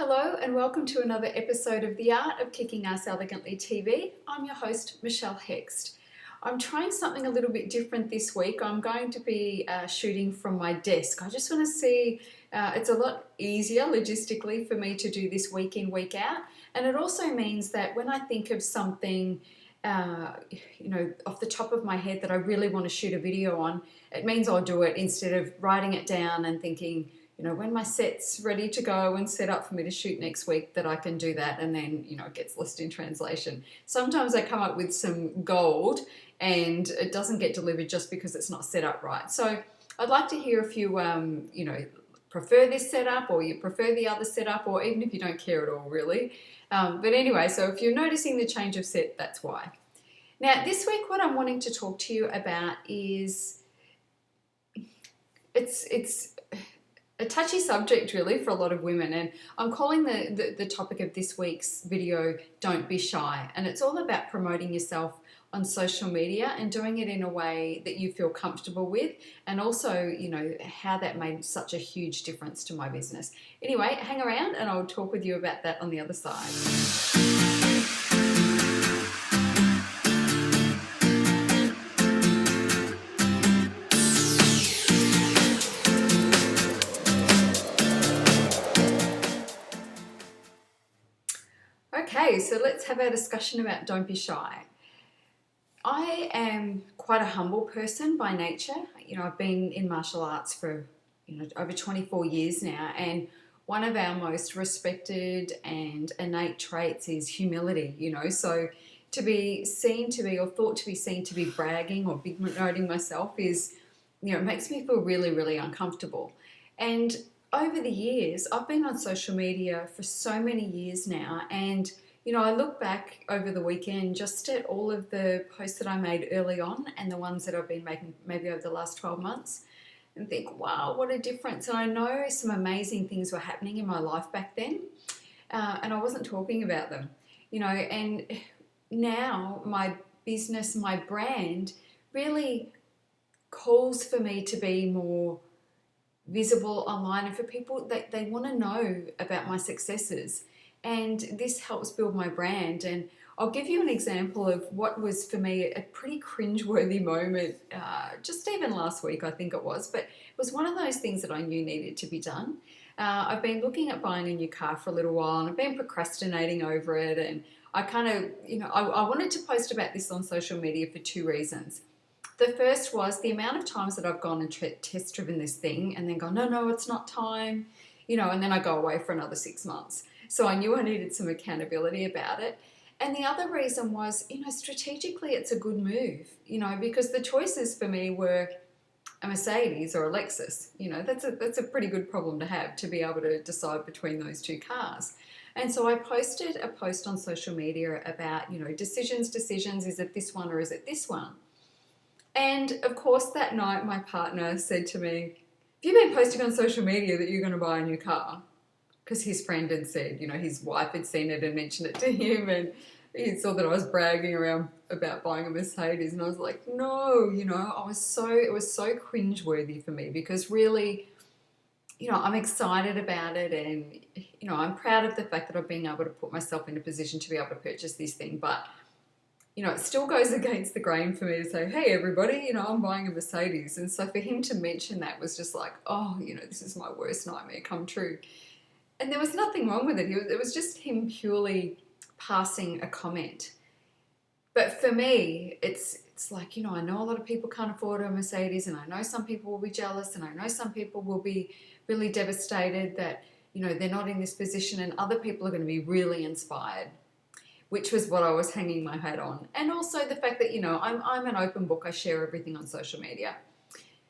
Hello and welcome to another episode of The Art of Kicking Ass Elegantly TV. I'm your host, Michelle Hext. I'm trying something a little bit different this week. I'm going to be shooting from my desk. I just want to see, it's a lot easier logistically for me to do this week in, week out. And it also means that when I think of something, off the top of my head that I really want to shoot a video on, it means I'll do it instead of writing it down and thinking, when my set's ready to go and set up for me to shoot next week, that I can do that and then, it gets lost in translation. Sometimes I come up with some gold and it doesn't get delivered just because it's not set up right. So I'd like to hear if you, prefer this setup or you prefer the other setup, or even if you don't care at all, really. But anyway, so if you're noticing the change of set, that's why. Now, this week, what I'm wanting to talk to you about is it's a touchy subject really for a lot of women, and I'm calling the topic of this week's video Don't Be Shy, and it's all about promoting yourself on social media and doing it in a way that you feel comfortable with, and also how that made such a huge difference to my business. Anyway, hang around and I'll talk with you about that on the other side. Okay, so let's have our discussion about don't be shy. I am quite a humble person by nature. I've been in martial arts for over 24 years now, and one of our most respected and innate traits is humility. So to be seen to be, or thought to be seen to be bragging or big noting myself is, it makes me feel really, really uncomfortable. And over the years, I've been on social media for so many years now, and I look back over the weekend just at all of the posts that I made early on and the ones that I've been making maybe over the last 12 months and think, wow, what a difference. And I know some amazing things were happening in my life back then, and I wasn't talking about them, and now my business, my brand really calls for me to be more visible online, and for people that they want to know about my successes, and this helps build my brand. And I'll give you an example of what was for me a pretty cringeworthy moment just even last week, I think it was, but it was one of those things that I knew needed to be done. I've been looking at buying a new car for a little while, and I've been procrastinating over it, and I kind of, I wanted to post about this on social media for two reasons. The first was the amount of times that I've gone and test driven this thing and then gone, no, it's not time, and then I go away for another 6 months. So I knew I needed some accountability about it. And the other reason was, strategically it's a good move, because the choices for me were a Mercedes or a Lexus. That's a pretty good problem to have, to be able to decide between those two cars. And so I posted a post on social media about, decisions, is it this one or is it this one? And of course that night my partner said to me, have you been posting on social media that you're going to buy a new car? Because his friend had said, his wife had seen it and mentioned it to him, and he saw that I was bragging around about buying a Mercedes, and I was like, no, it was so cringeworthy for me, because really, I'm excited about it, and, I'm proud of the fact that I've been able to put myself in a position to be able to purchase this thing, but it still goes against the grain for me to say, hey, everybody, I'm buying a Mercedes. And so for him to mention that was just like, oh, this is my worst nightmare come true. And there was nothing wrong with it. It was just him purely passing a comment. But for me, it's like, I know a lot of people can't afford a Mercedes, and I know some people will be jealous, and I know some people will be really devastated that, they're not in this position, and other people are going to be really inspired, which was what I was hanging my hat on. And also the fact that, I'm an open book. I share everything on social media.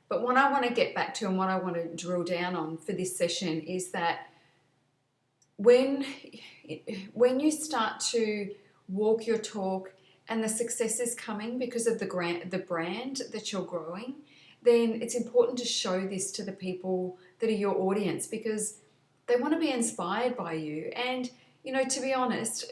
But what I want to get back to and what I want to drill down on for this session is that when you start to walk your talk and the success is coming because of the brand that you're growing, then it's important to show this to the people that are your audience, because they want to be inspired by you. And, to be honest,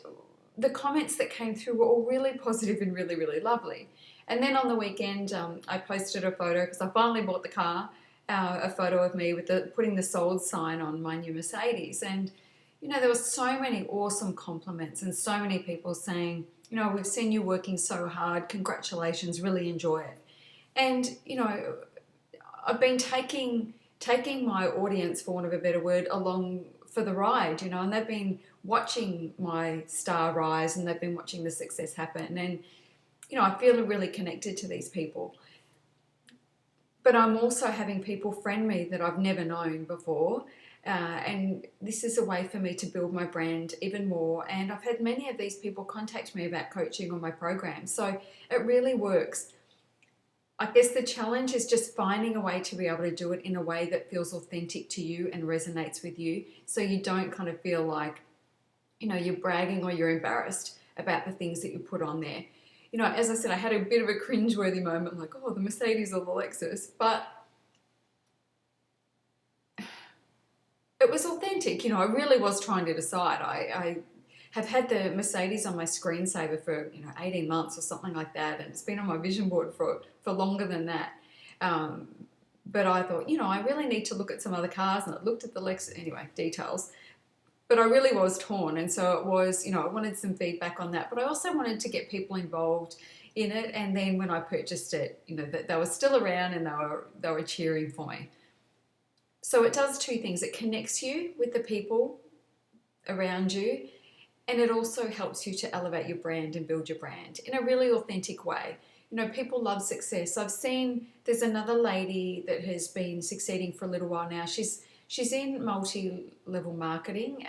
the comments that came through were all really positive and really, really lovely. And then on the weekend, I posted a photo, because I finally bought the car, a photo of me with putting the sold sign on my new Mercedes. And, there were so many awesome compliments and so many people saying, we've seen you working so hard, congratulations, really enjoy it. And, I've been taking my audience, for want of a better word, along for the ride, and they've been watching my star rise and they've been watching the success happen. And, I feel really connected to these people. But I'm also having people friend me that I've never known before. And this is a way for me to build my brand even more. And I've had many of these people contact me about coaching on my program. So it really works. I guess the challenge is just finding a way to be able to do it in a way that feels authentic to you and resonates with you, so you don't kind of feel like, you're bragging or you're embarrassed about the things that you put on there. As I said, I had a bit of a cringeworthy moment, like, oh, the Mercedes or the Lexus, but it was authentic. I really was trying to decide. I have had the Mercedes on my screensaver for 18 months or something like that, and it's been on my vision board for longer than that. But I thought, I really need to look at some other cars, and I looked at the Lexus, anyway, details. But I really was torn, and so it was, I wanted some feedback on that, but I also wanted to get people involved in it. And then when I purchased it, that they were still around and they were cheering for me. So it does two things. It connects you with the people around you, and it also helps you to elevate your brand and build your brand in a really authentic way. People love success. I've seen there's another lady that has been succeeding for a little while now. She's in multi-level marketing,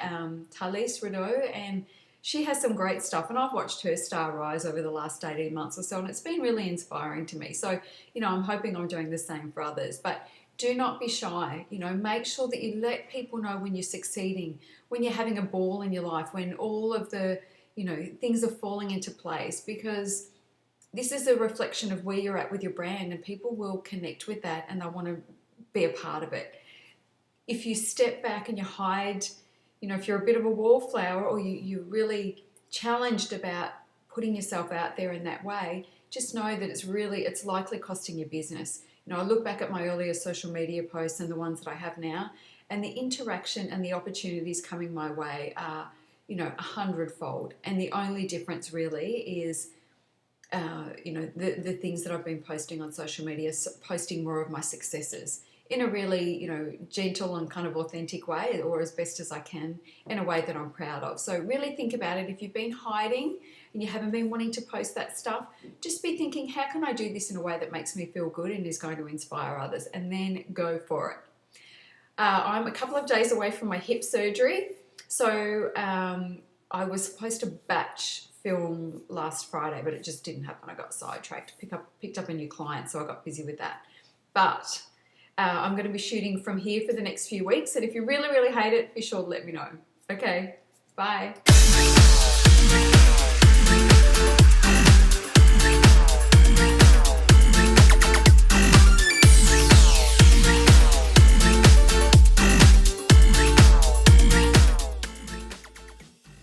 Thalys Rideau, and she has some great stuff. And I've watched her star rise over the last 18 months or so, and it's been really inspiring to me. So, I'm hoping I'm doing the same for others. But do not be shy. Make sure that you let people know when you're succeeding, when you're having a ball in your life, when all of the, things are falling into place, because this is a reflection of where you're at with your brand, and people will connect with that and they'll want to be a part of it. If you step back and you hide, if you're a bit of a wallflower, or you're really challenged about putting yourself out there in that way, just know that it's likely costing your business. I look back at my earlier social media posts and the ones that I have now, and the interaction and the opportunities coming my way are, 100-fold. And the only difference really is, the things that I've been posting on social media, posting more of my successes in a really, gentle and kind of authentic way, or as best as I can, in a way that I'm proud of. So really think about it. If you've been hiding and you haven't been wanting to post that stuff, just be thinking, how can I do this in a way that makes me feel good and is going to inspire others? And then go for it. I'm a couple of days away from my hip surgery. So I was supposed to batch film last Friday, but it just didn't happen. I got sidetracked, picked up a new client, so I got busy with that. But I'm going to be shooting from here for the next few weeks, and if you really, really hate it, be sure to let me know. Okay, bye.